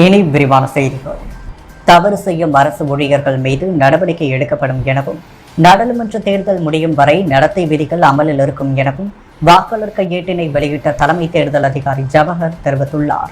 இனி விரிவான செய்திகள். தவறு செய்யும் அரசு ஊழியர்கள் மீது நடவடிக்கை எடுக்கப்படும் எனவும், நாடாளுமன்ற தேர்தல் முடியும் வரை நடத்தை விதிகள் அமலில் இருக்கும் எனவும் வாக்காளர் கையேட்டினை வெளியிட்ட தலைமை தேர்தல் அதிகாரி ஜவஹர் தெரிவித்துள்ளார்.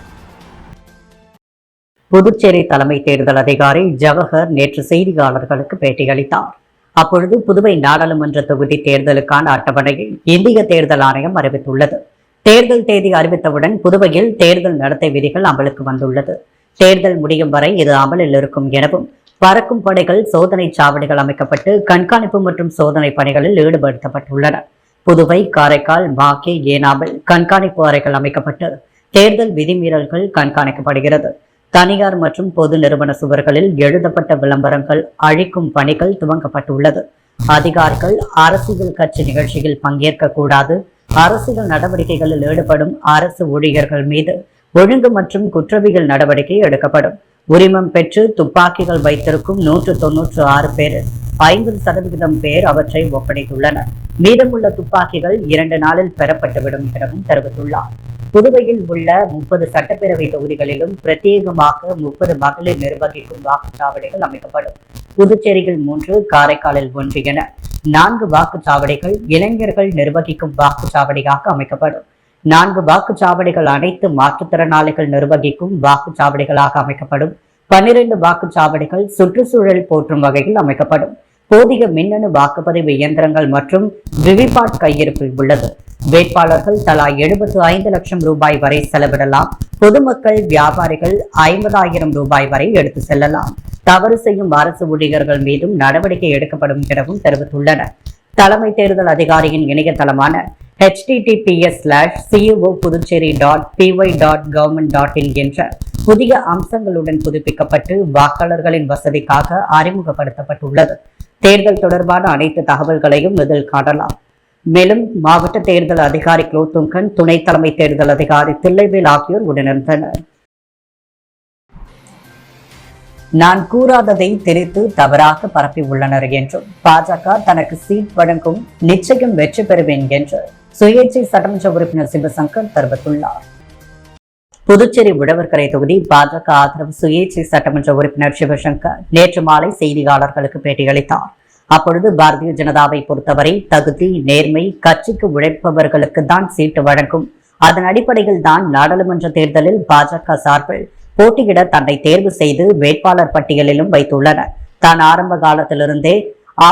புதுச்சேரி தலைமை தேர்தல் அதிகாரி ஜவஹர் நேற்று செய்தியாளர்களுக்கு பேட்டியளித்தார். அப்பொழுது புதுவை நாடாளுமன்ற தொகுதி தேர்தலுக்கான அட்டவணையை இந்திய தேர்தல் ஆணையம் அறிவித்துள்ளது. தேர்தல் தேதி அறிவித்தவுடன் புதுவையில் தேர்தல் நடத்தை விதிகள் அமலுக்கு வந்துள்ளது. தேர்தல் முடியும் வரை இது அமலில் இருக்கும் எனவும், பறக்கும் படைகள் சோதனை சாவடிகள் அமைக்கப்பட்டு கண்காணிப்பு மற்றும் சோதனை பணிகளில் ஈடுபடுத்தப்பட்டுள்ளன. புதுவை, காரைக்கால், மாகே, ஏனாமில் கண்காணிப்பு அறைகள் அமைக்கப்பட்டு தேர்தல் விதிமீறல்கள் கண்காணிக்கப்படுகிறது. தனியார் மற்றும் பொது நிறுவன சுவர்களில் எழுதப்பட்ட விளம்பரங்கள் அழிக்கும் பணிகள் துவங்கப்பட்டுள்ளது. அதிகாரிகள் அரசியல் கட்சி நிகழ்ச்சியில் பங்கேற்க கூடாது. அரசியல் நடவடிக்கைகளில் ஈடுபடும் அரசு ஊழியர்கள் மீது ஒழுங்கு மற்றும் குற்றவியல் நடவடிக்கை எடுக்கப்படும். உரிமம் பெற்று துப்பாக்கிகள் வைத்திருக்கும் 196 பேர் 50% பேர் அவற்றை ஒப்படைத்துள்ளனர். மீதமுள்ள துப்பாக்கிகள் 2 நாளில் பெறப்பட்டுவிடும் எனவும் தெரிவித்துள்ளார். புதுவையில் உள்ள 30 சட்டப்பேரவை தொகுதிகளிலும் பிரத்யேகமாக 30 மகளிர் நிர்வகிக்கும் வாக்குச்சாவடிகள் அமைக்கப்படும். புதுச்சேரியில் 3, காரைக்காலில் 1 என 4 வாக்குச்சாவடிகள் இளைஞர்கள் நிர்வகிக்கும் வாக்குச்சாவடியாக அமைக்கப்படும். 4 வாக்குச்சாவடிகள் அனைத்து மாற்றுத்திறனாளிகள் நிர்வகிக்கும் வாக்குச்சாவடிகளாக அமைக்கப்படும். 12 வாக்குச்சாவடிகள் சுற்றுச்சூழல் போற்றும் வகையில் அமைக்கப்படும். போதிய மின்னணு வாக்குப்பதிவு இயந்திரங்கள் மற்றும் விவிபாட் கையிருப்பில் உள்ளது. வேட்பாளர்கள் தலா 75 லட்சம் ரூபாய் வரை செலவிடலாம். பொதுமக்கள், வியாபாரிகள் 50,000 ரூபாய் வரை எடுத்து செல்லலாம். தவறு செய்யும் அரசு ஊழியர்கள் மீதும் நடவடிக்கை எடுக்கப்படும் எனவும் தெரிவித்துள்ளனர். தலைமை தேர்தல் அதிகாரியின் இணையதளமான https://copuducherry.py.government.in என்ற புதிய அம்சங்களுடன் புதுப்பிக்கப்பட்டு வாக்காளர்களின் வசதிக்காக அறிமுகப்படுத்தப்பட்டுள்ளது. தேர்தல் தொடர்பான அனைத்து தகவல்களையும் இதில் காணலாம். மேலும் மாவட்ட தேர்தல் அதிகாரி குலோத்துங்கன், துணை தலைமை தேர்தல் அதிகாரி தில்லைவேல் ஆகியோர் உடனிருந்தனர். நான் கூறாததை திரித்து தவறாக பரப்பி உள்ளனர் என்றும், பாஜக தனக்கு சீட் வழங்கும், நிச்சயம் வெற்றி பெறுவேன் என்று சுயேட்சை சட்டமன்ற உறுப்பினர் சிவசங்கர் தெரிவித்துள்ளார். புதுச்சேரி உழவர்கரை தொகுதி பாஜக ஆதரவு சுயேட்சை சட்டமன்ற உறுப்பினர் சிவசங்கர் நேற்று மாலை செய்தியாளர்களுக்கு பேட்டியளித்தார். அப்பொழுது பாரதிய ஜனதாவை பொறுத்தவரை தகுதி, நேர்மை, கட்சிக்கு உழைப்பவர்களுக்கு தான் சீட்டு வழங்கும். அதன் அடிப்படையில் தான் நாடாளுமன்ற தேர்தலில் பாஜக சார்பில் போட்டியிட தன்னை தேர்வு செய்து வேட்பாளர் பட்டியலிலும் வைத்துள்ளனர். தான் ஆரம்ப காலத்திலிருந்தே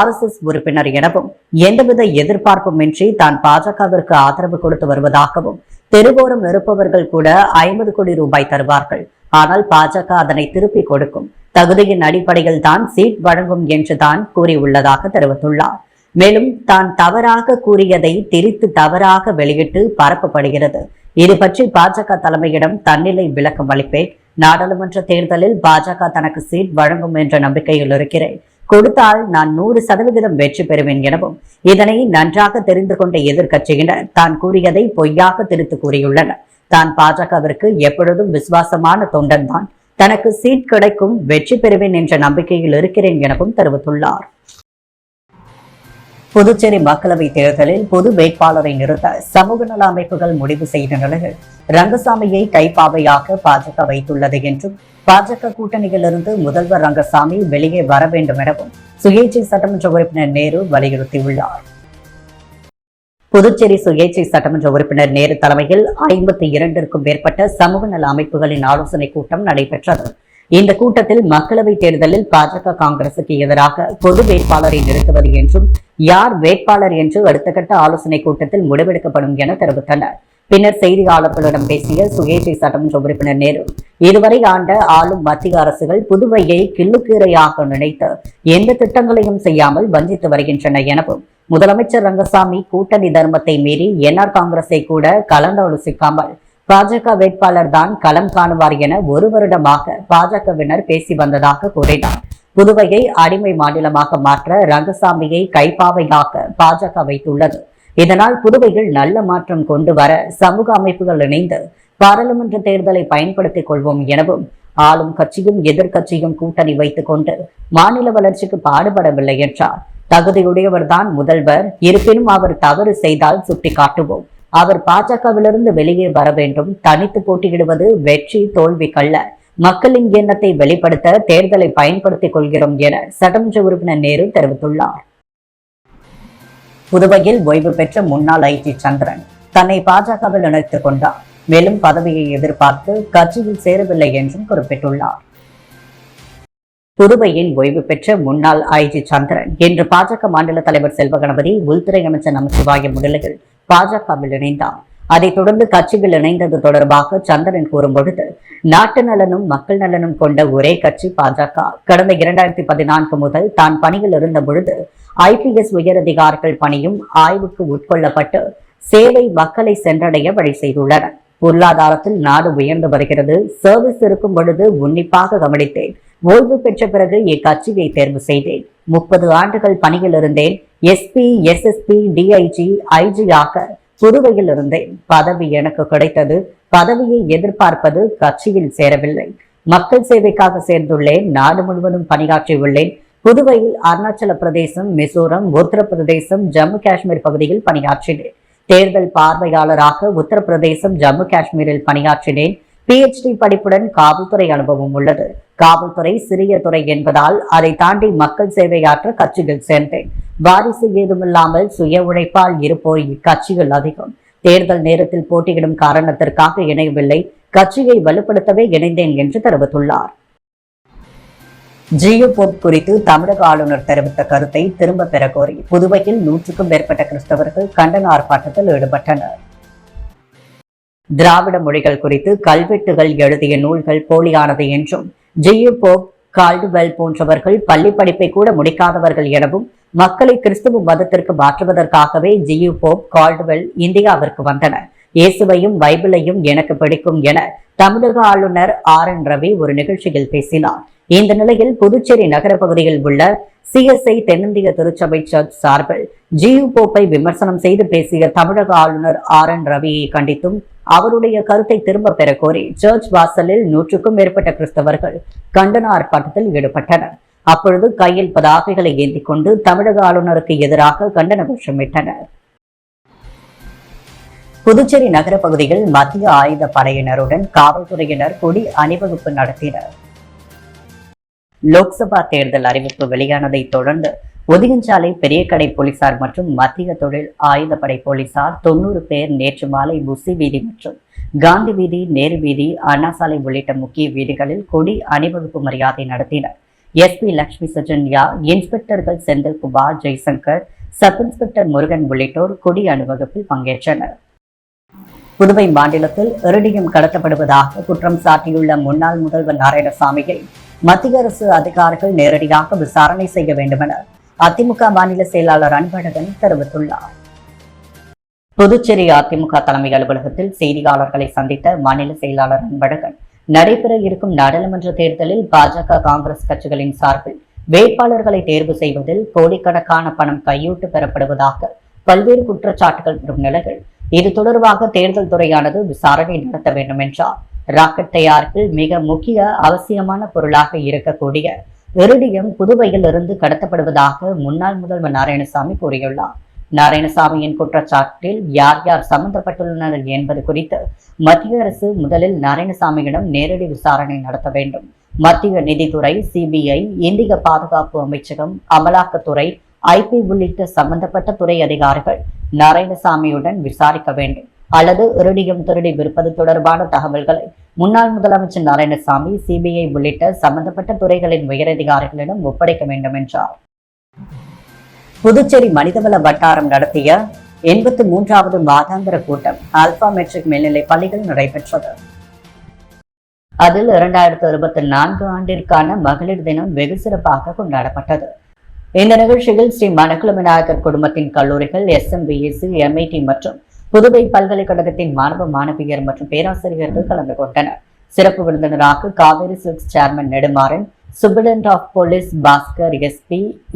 RSS உறுப்பினர் எனவும், எந்தவித எதிர்பார்ப்புமின்றி தான் பாஜகவிற்கு ஆதரவு கொடுத்து வருவதாகவும், தெருவோரம் இருப்பவர்கள் கூட 50 கோடி ரூபாய் தருவார்கள். ஆனால் பாஜக அதனை திருப்பி கொடுக்கும். தகுதியின் அடிப்படையில் தான் சீட் வழங்கும் என்று தான் கூறியுள்ளதாக தெரிவித்துள்ளார். மேலும் தான் தவறாக கூறியதை திரித்து தவறாக வெளியிட்டு பரப்பப்படுகிறது. இது பற்றி பாஜக தலைமையிடம் தன்னிலை விளக்கம் அளிப்பேன். நாடாளுமன்ற தேர்தலில் பாஜக தனக்கு சீட் வழங்கும் என்ற நம்பிக்கையில் இருக்கிறேன். கொடுத்தால் நான் 100% வெற்றி பெறுவேன் எனவும், இதனை நன்றாக தெரிந்து கொண்ட எதிர்க்கட்சியினர் தான் கூறியதை பொய்யாக திரித்து கூறியுள்ளனர். தான் பாஜகவிற்கு எப்பொழுதும் விசுவாசமான தொண்டன் தான். தனக்கு சீட் கிடைக்கும், வெற்றி பெறுவேன் என்ற நம்பிக்கையில் இருக்கிறேன் எனவும் தெரிவித்துள்ளார். புதுச்சேரி மக்களவை தேர்தலில் பொது வேட்பாளரை நிறுத்த சமூக நல அமைப்புகள் முடிவு செய்த நிலையில் ரங்கசாமியை கைப்பாவையாக பாஜக வைத்துள்ளது என்றும், பாஜக கூட்டணியிலிருந்து முதல்வர் ரங்கசாமி வெளியே வர வேண்டும் எனவும் சுயேட்சை சட்டமன்ற உறுப்பினர் நேரு வலியுறுத்தியுள்ளார். புதுச்சேரி சுயேட்சை சட்டமன்ற உறுப்பினர் நேரு தலைமையில் 52க்கும் மேற்பட்ட சமூக நல அமைப்புகளின் ஆலோசனை கூட்டம் நடைபெற்றது. இந்த கூட்டத்தில் மக்களவை தேர்தலில் பாஜக காங்கிரசுக்கு எதிராக பொது வேட்பாளரை நிறுத்துவது என்றும், யார் வேட்பாளர் என்று அடுத்த கட்ட ஆலோசனை கூட்டத்தில் முடிவெடுக்கப்படும் என தெரிவித்தனர். பின்னர் செய்தியாளர்களிடம் பேசிய சுயேட்சை சட்டமன்ற உறுப்பினர் நேரு, இதுவரை ஆண்ட ஆளும் மத்திய அரசுகள் புதுவையை கிள்ளுக்கீரையாக நினைத்து எந்த திட்டங்களையும் செய்யாமல் வஞ்சித்து வருகின்றன எனவும், முதலமைச்சர் ரங்கசாமி கூட்டணி தர்மத்தை மீறி NR காங்கிரஸை கூட கலந்தாலோசிக்காமல் பாஜக வேட்பாளர் தான் களம் காணுவார் என 1 வருடமாக பாஜகவினர் பேசி வந்ததாக கூறினார். புதுவையை அடிமை மாநிலமாக மாற்ற ரங்கசாமியை கைப்பாவையாக பாஜக வைத்துள்ளது. இதனால் புதுவையில் நல்ல மாற்றம் கொண்டு வர சமூக அமைப்புகள் இணைந்து பாராளுமன்ற தேர்தலை பயன்படுத்திக் கொள்வோம் எனவும், ஆளும் கட்சியும் எதிர்கட்சியும் கூட்டணி வைத்துக் கொண்டு மாநில வளர்ச்சிக்கு பாடுபடவில்லை என்றார். தகுதியுடையவர் தான் முதல்வர், இருப்பினும் அவர் தவறு செய்தால் சுட்டிக்காட்டுவோம். அவர் பாஜகவிலிருந்து வெளியே வர வேண்டும். தனித்து போட்டியிடுவது வெற்றி தோல்விக்கல்ல, மக்களின் எண்ணத்தை வெளிப்படுத்த தேர்தலை பயன்படுத்திக் கொள்கிறோம் என சட்டமன்ற உறுப்பினர் நேரு தெரிவித்துள்ளார். புதுவையில் ஓய்வு பெற்ற முன்னாள் ஐஜி சந்திரன் தன்னை பாஜகவில் இணைத்துக் கொண்டார். மேலும் பதவியை எதிர்பார்த்து கட்சியில் சேரவில்லை என்றும் குறிப்பிட்டுள்ளார். புதுவையில் ஓய்வு பெற்ற முன்னாள் ஐஜி சந்திரன் இன்று பாஜக மாநில தலைவர் செல்வ கணபதி, உள்துறை அமைச்சர் நமச்சிவாயம் முன்னிலையில் பாஜகவில் இணைந்தார். அதைத் தொடர்ந்து கட்சியில் இணைந்தது தொடர்பாக சந்திரன் கூறும்பொழுது, நாட்டு நலனும் மக்கள் நலனும் கொண்ட ஒரே கட்சி பாஜக. கடந்த 2014 முதல் தான் பணியில் இருந்த பொழுது IPS உயரதிகாரிகள் பணியும் ஆய்வுக்கு உட்கொள்ளப்பட்டு சேவை மக்களை சென்றடைய வழி செய்துள்ளனர். பொருளாதாரத்தில் நாடு உயர்ந்து வருகிறது. சர்வீஸ் இருக்கும் பொழுது உன்னிப்பாக கவனித்தேன். ஓய்வு பெற்ற பிறகு இக்கட்சியை தேர்வு செய்தேன். 30 ஆண்டுகள் பணியில் இருந்தேன். SP, SSP, DIG, IG ஆக புதுவையில் இருந்தேன். பதவி எனக்கு கிடைத்தது. பதவியை எதிர்பார்ப்பது, கட்சியில் சேரவில்லை. மக்கள் சேவைக்காக சேர்ந்துள்ளேன். நாடு முழுவதும் பணியாற்றியுள்ளேன். புதுவையில் அருணாச்சல பிரதேசம், மிசோரம், உத்தரப்பிரதேசம், ஜம்மு காஷ்மீர் பகுதியில் பணியாற்றினேன். தேர்தல் பார்வையாளராக உத்தரப்பிரதேசம், ஜம்மு காஷ்மீரில் பணியாற்றினேன். PhD படிப்புடன் காவல்துறை அனுபவம் உள்ளது. காவல்துறை சிறிய துறை என்பதால் அதை தாண்டி மக்கள் சேவையாற்ற கட்சியில் சேர்ந்தேன். வாரிசு ஏதுமில்லாமல் சுய உழைப்பால் இருப்போர் இக்கட்சிகள் அதிகம். தேர்தல் நேரத்தில் போட்டியிடும் காரணத்திற்காக இணையவில்லை. கட்சியை வலுப்படுத்தவே இணைந்தேன் என்று தெரிவித்துள்ளார். ஜியோ போப் குறித்து தமிழக ஆளுநர் தெரிவித்த கருத்தை திரும்ப பெற கோரி புதுவையில் 100க்கும் மேற்பட்ட கிறிஸ்தவர்கள் கண்டன ஆர்ப்பாட்டத்தில் ஈடுபட்டனர். திராவிட மொழிகள் குறித்து கல்வெட்டுகள் எழுதிய நூல்கள் போலியானது என்றும், ஜியோ போப், கால்டுவெல் போன்றவர்கள் பள்ளி படிப்பை கூட முடிக்காதவர்கள் எனவும், மக்களை கிறிஸ்துவ மதத்திற்கு மாற்றுவதற்காகவே ஜியோ போப், கால்டுவெல் இந்தியாவிற்கு வந்தனர். இயேசுவையும் பைபிளையும் எனக்கு பிடிக்கும் என தமிழக ஆளுநர் RN ரவி ஒரு நிகழ்ச்சியில் பேசினார். இந்த நிலையில் புதுச்சேரி நகர பகுதியில் உள்ள CSI தென்னிந்திய திருச்சபை சர்ச் சார்பில் ஜியோ போப்பை விமர்சனம் செய்து பேசிய தமிழக ஆளுநர் RN ரவியை கண்டித்தும் அவருடைய கருத்தை திரும்ப பெற கோரி சர்ச் வாசலில் 100க்கும் மேற்பட்ட கிறிஸ்தவர்கள் கண்டன ஆர்ப்பாட்டத்தில் ஈடுபட்டனர். அப்பொழுது கையில் பதாகைகளை ஏந்திக் கொண்டு தமிழக ஆளுநருக்கு எதிராக கண்டன கோஷமிட்டனர். புதுச்சேரி நகர பகுதியில் மத்திய ஆயுத படையினருடன் காவல்துறையினர் கொடி அணிவகுப்பு நடத்தினர். லோக்சபா தேர்தல் அறிவிப்பு வெளியானதை தொடர்ந்து ஒதியஞ்சாலை பெரியகடை போலீசார் மற்றும் மத்திய தொழில் ஆயுதப்படை போலீசார் 90 பேர் நேற்று மாலை புசி வீதி மற்றும் காந்தி வீதி, நேரு வீதி, அண்ணா சாலை உள்ளிட்ட முக்கிய வீதிகளில் கொடி அணிவகுப்பு மரியாதை நடத்தினர். SP லட்சுமி சஜன்யா, இன்ஸ்பெக்டர்கள் செந்தில்குமார், ஜெய்சங்கர், சப் இன்ஸ்பெக்டர் முருகன் உள்ளிட்டோர் கொடி அணிவகுப்பில் பங்கேற்றனர். புதுவை மாநிலத்தில் இரிடியம் கடத்தப்படுவதாக குற்றம் சாட்டியுள்ள முன்னாள் முதல்வர் நாராயணசாமியை மத்திய அரசு அதிகாரிகள் நேரடியாக விசாரணை செய்ய வேண்டுமென அதிமுக மாநில செயலாளர் அன்பழகன் தெரிவித்துள்ளார். புதுச்சேரி அதிமுக தலைமை அலுவலகத்தில் செய்தியாளர்களை சந்தித்த மாநில செயலாளர் அன்பழகன், நடைபெற இருக்கும் நாடாளுமன்ற தேர்தலில் பாஜக, காங்கிரஸ் கட்சிகளின் சார்பில் வேட்பாளர்களை தேர்வு செய்வதில் கோடிக்கணக்கான பணம் கையூட்டு பெறப்படுவதாக பல்வேறு குற்றச்சாட்டுகள் வரும் நிலையில் இது தொடர்பாக தேர்தல் துறையானது விசாரணை நடத்த வேண்டும் என்றார். ராக்கெட் தயாரிப்பில் மிக முக்கிய அவசியமான பொருளாக இருக்கக்கூடிய இரிடியம் புதுவையில் இருந்து கடத்தப்படுவதாக முன்னாள் முதல்வர் நாராயணசாமி கூறியுள்ளார். நாராயணசாமியின் குற்றச்சாட்டில் யார் யார் சம்பந்தப்பட்டுள்ளனர் என்பது குறித்து மத்திய அரசு முதலில் நாராயணசாமியிடம் நேரடி விசாரணை நடத்த வேண்டும். மத்திய நிதித்துறை, CBI, இந்திய பாதுகாப்பு அமைச்சகம், அமலாக்கத்துறை, IP உள்ளிட்ட சம்பந்தப்பட்ட துறை அதிகாரிகள் நாராயணசாமியுடன் விசாரிக்க வேண்டும். அல்லது இரிடியம் திருடி விற்பது தொடர்பான தகவல்களை முன்னாள் முதலமைச்சர் நாராயணசாமி, CBI உள்ளிட்ட சம்பந்தப்பட்ட துறைகளின் உயரதிகாரிகளிடம் ஒப்படைக்க வேண்டும் என்றார். புதுச்சேரி மனிதவள வட்டாரம் நடத்திய 83வது மாதாந்திர கூட்டம் ஆல்பா மெட்ரிக் மேல்நிலை பள்ளிகள் நடைபெற்றது. அதில் 2024 ஆண்டிற்கான மகளிர் தினம் வெகு சிறப்பாக கொண்டாடப்பட்டது. இந்த நிகழ்ச்சியில் ஸ்ரீ மணக்குள விநாயகர் குடும்பத்தின் கல்லூரிகள், SMBSC, MIT மற்றும் புதுவை பல்கலைக்கழகத்தின் மாணவ மாணவியர் மற்றும் பேராசிரியர்கள் கலந்து கொண்டனர். சிறப்பு விருந்தினராக Kaveri silks chairman Nedumaran, superintendent of police Bhaskar, SP,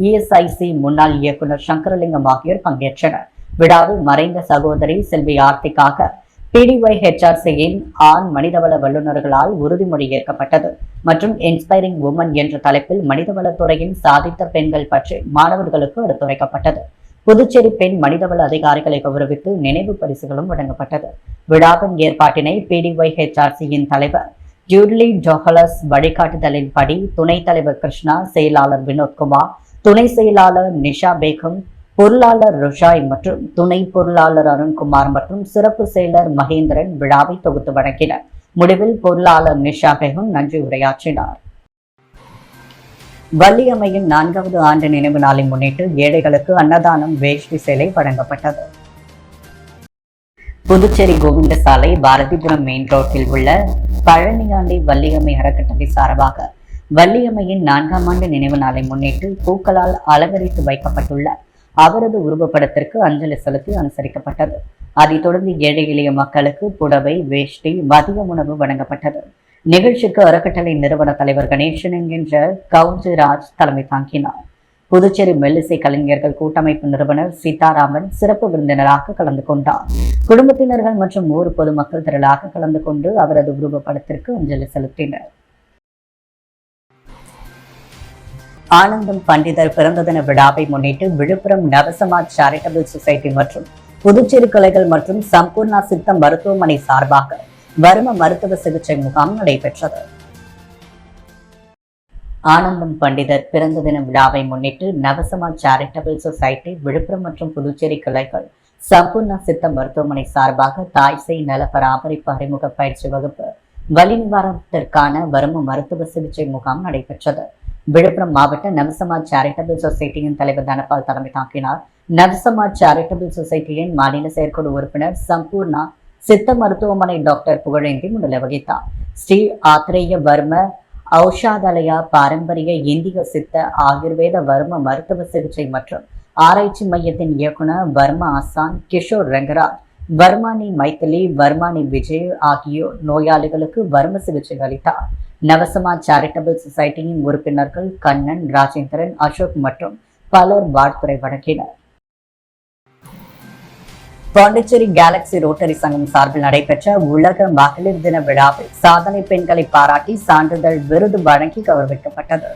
ESIC முன்னாள் இயக்குநர் சங்கரலிங்கம் ஆகியோர் பங்கேற்றனர். விழாவில் மறைந்த சகோதரி செல்வி ஆர்த்திக்காக PDYHRCயின் ஆண் மனிதவள வல்லுநர்களால் உறுதிமொழி ஏற்கப்பட்டது மற்றும் இன்ஸ்பைரிங் உமன் என்ற தலைப்பில் மனிதவளத்துறையின் சாதித்த பெண்கள் பற்றி மாணவர்களுக்கு எடுத்துரைக்கப்பட்டது. புதுச்சேரி பெண் மனிதவள அதிகாரிகளை கௌரவித்து நினைவு பரிசுகளும் வழங்கப்பட்டது. விழாவின் ஏற்பாட்டினை PDYHRCயின் தலைவர் ஜூட்லி ஜோஹலஸ் வழிகாட்டுதலின்படி துணைத் தலைவர் கிருஷ்ணா, செயலாளர் வினோத்குமார், துணை செயலாளர் நிஷா பேகம், பொருளாளர் ருஷாய் மற்றும் துணை பொருளாளர் அருண்குமார் மற்றும் சிறப்பு செயலர் மகேந்திரன் விழாவை தொகுத்து வழங்கினர். முடிவில் பொருளாளர் நிஷா பேகம் நன்றி உரையாற்றினார். வள்ளியம்மையின் 4வது ஆண்டு நினைவு நாளை முன்னிட்டு ஏழைகளுக்கு அன்னதானம், வேஷ்டி சேலை வழங்கப்பட்டது. புதுச்சேரி கோவிந்தசாலை பாரதிபுரம் மெயின் ரோட்டில் உள்ள பழனியாண்டி வள்ளியம்மை அறக்கட்டளை சார்பாக வள்ளியம்மையின் 4ஆம் ஆண்டு நினைவு நாளை முன்னிட்டு பூக்களால் அலங்கரித்து வைக்கப்பட்டுள்ள அவரது உருவப்படத்திற்கு அஞ்சலி செலுத்தி அனுசரிக்கப்பட்டது. அதைத் தொடர்ந்து ஏழை எளிய மக்களுக்கு புடவை, வேஷ்டி, மதிய உணவு வழங்கப்பட்டது. நிகழ்ச்சிக்கு அறக்கட்டளை நிறுவன தலைவர் கணேசன் என்கின்ற கவுஞ்சிராஜ் தலைமை தாங்கினார். புதுச்சேரி மெல்லிசை கலைஞர்கள் கூட்டமைப்பு நிறுவனர் சீதாராமன் சிறப்பு விருந்தினராக கலந்து கொண்டார். குடும்பத்தினர்கள் மற்றும் ஊர் பொதுமக்கள் திரளாக கலந்து கொண்டு அவரது உருவப்படத்திற்கு அஞ்சலி செலுத்தினர். ஆனந்தம் பண்டிதர் பிறந்த தின விழாவை முன்னிட்டு விழுப்புரம் நவசமாஜ் சேரிட்டபிள் சொசைட்டி மற்றும் புதுச்சேரி கலைகள் மற்றும் சம்பூர்ணா சித்த மருத்துவமனை சார்பாக வர்ம மருத்துவ சிகிச்சை முகாம் நடைபெற்றது. ஆனந்தம் பண்டிதர் பிறந்த தின விழாவை முன்னிட்டு நவசமாஜ் சேரிட்டபிள் சொசைட்டி, விழுப்புரம் மற்றும் புதுச்சேரி கிளைகள், சம்பூர்ணா சித்த மருத்துவமனை சார்பாக தாய்சேய் நல பராமரிப்பு அறிமுக பயிற்சி வகுப்பு, வலி நிவாரணத்திற்கான வர்ம மருத்துவ சிகிச்சை முகாம் நடைபெற்றது. விழுப்புரம் மாவட்ட நவசமாஜ் சேரிட்டபிள் சொசைட்டியின் தலைவர் தனபால் தலைமை தாங்கினார். நவசமாஜ் சேரிட்டபிள் சொசைட்டியின் மாநில செயற்குழு உறுப்பினர் சம்பூர்ணா சித்த மருத்துவமனை டாக்டர் புகழேந்தி முன்னிலை வகித்தார். ஸ்ரீ ஆத்ரேய வர்ம ஔஷாதலயா பாரம்பரிய இந்திய சித்த ஆயுர்வேத வர்ம மருத்துவ சிகிச்சை மற்றும் ஆராய்ச்சி மையத்தின் இயக்குனர் வர்ம ஆசான் கிஷோர் ரங்கராஜ், வர்மானி மைத்திலி, வர்மானி விஜய் ஆகியோர் நோயாளிகளுக்கு வர்ம சிகிச்சை அளித்தார். நவசமாஜ் சேரிட்டபிள் சொசைட்டியின் உறுப்பினர்கள் கண்ணன், ராஜேந்திரன், அசோக் மற்றும் பலர் வாழ்த்துரை வழங்கினர். பாண்டிச்சேரி கேலக்சி ரோட்டரி சங்கம் சார்பில் நடைபெற்ற உலக மகளிர் தின விழாவில் சாதனை பெண்களை பாராட்டி சான்றிதழ், விருது வழங்கி கௌரவிக்கப்பட்டது.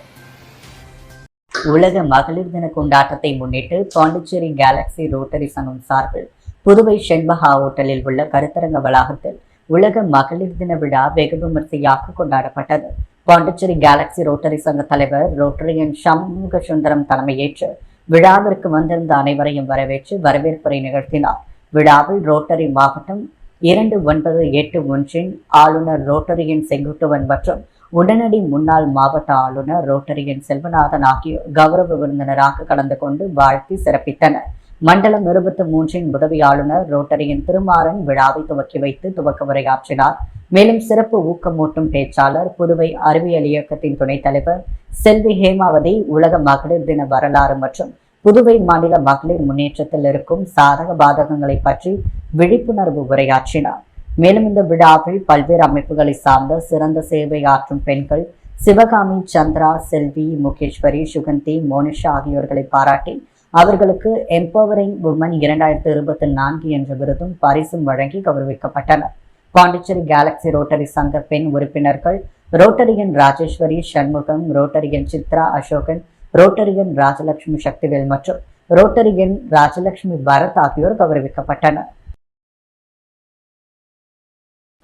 உலக மகளிர் தின கொண்டாட்டத்தை முன்னிட்டு பாண்டிச்சேரி கேலக்சி ரோட்டரி சங்கம் சார்பில் புதுவை ஷென்பஹா ஹோட்டலில் உள்ள கருத்தரங்க வளாகத்தில் உலக மகளிர் தின விழா வெகு விமர்சையாக கொண்டாடப்பட்டது. பாண்டிச்சேரி கேலக்சி ரோட்டரி சங்க தலைவர் ரோட்டரியன் சண்முக சுந்தரம் தலைமையேற்று விழாவிற்கு வந்திருந்த அனைவரையும் வரவேற்று வரவேற்புரை நிகழ்த்தினார். விழாவில் ரோட்டரி மாவட்டம் 2981 ஆளுநர் ரோட்டரியன் செங்குட்டுவன் மற்றும் உடனடி முன்னாள் மாவட்ட ஆளுநர் ரோட்டரியன் செல்வநாதன் ஆகியோர் கௌரவ விருந்தினராக கலந்து கொண்டு வாழ்த்தி சிறப்பித்தனர். மண்டலம் 23 உதவி ஆளுநர் ரோட்டரியன் திருமாறன் விழாவை துவக்கி வைத்து துவக்க உரையாற்றினார். மேலும் சிறப்பு ஊக்கமூட்டும் பேச்சாளர், புதுவை அறிவியல் இயக்கத்தின் துணைத் தலைவர் செல்வி ஹேமாவதி உலக மகளிர் தின வரலாறு மற்றும் புதுவை மாநில மகளிர் முன்னேற்றத்தில் இருக்கும் சாதக பாதகங்களை பற்றி விழிப்புணர்வு உரையாற்றினார். மேலும் இந்த விழாவில் பல்வேறு அமைப்புகளை சார்ந்த சிறந்த சேவை ஆற்றும் பெண்கள் சிவகாமி, சந்திரா, செல்வி, முகேஸ்வரி, சுகந்தி, மோனிஷா ஆகியோர்களை பாராட்டி அவர்களுக்கு எம்பவரிங் உமன் 2024 என்ற விருதும் பரிசும் வழங்கி கௌரவிக்கப்பட்டனர். பாண்டிச்சேரி கேலக்சி ரோட்டரி சங்க பெண் உறுப்பினர்கள் Rotarian Rajeshwari, Shanmugam, Rotarian Chitra, Ashokan, Rotarian Rajalakshmi Sakthivel மற்றும் ரோட்டரியன் ராஜலட்சுமி பரத் ஆகியோர் கௌரவிக்கப்பட்டனர்.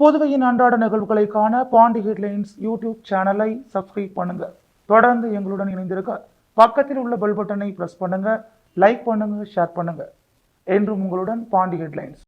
புதுவையின் அன்றாட நிகழ்வுகளை காண பாண்டி ஹெட்லைன்ஸ் யூடியூப் சேனலை சப்ஸ்கிரைப் பண்ணுங்க. தொடர்ந்து எங்களுடன் இணைந்திருக்க பக்கத்தில் உள்ள பெல் பட்டனை பிரஸ் பண்ணுங்க, லைக் பண்ணுங்க, ஷேர் பண்ணுங்க. என்றும் உங்களுடன் பாண்டி ஹெட்லைன்ஸ்.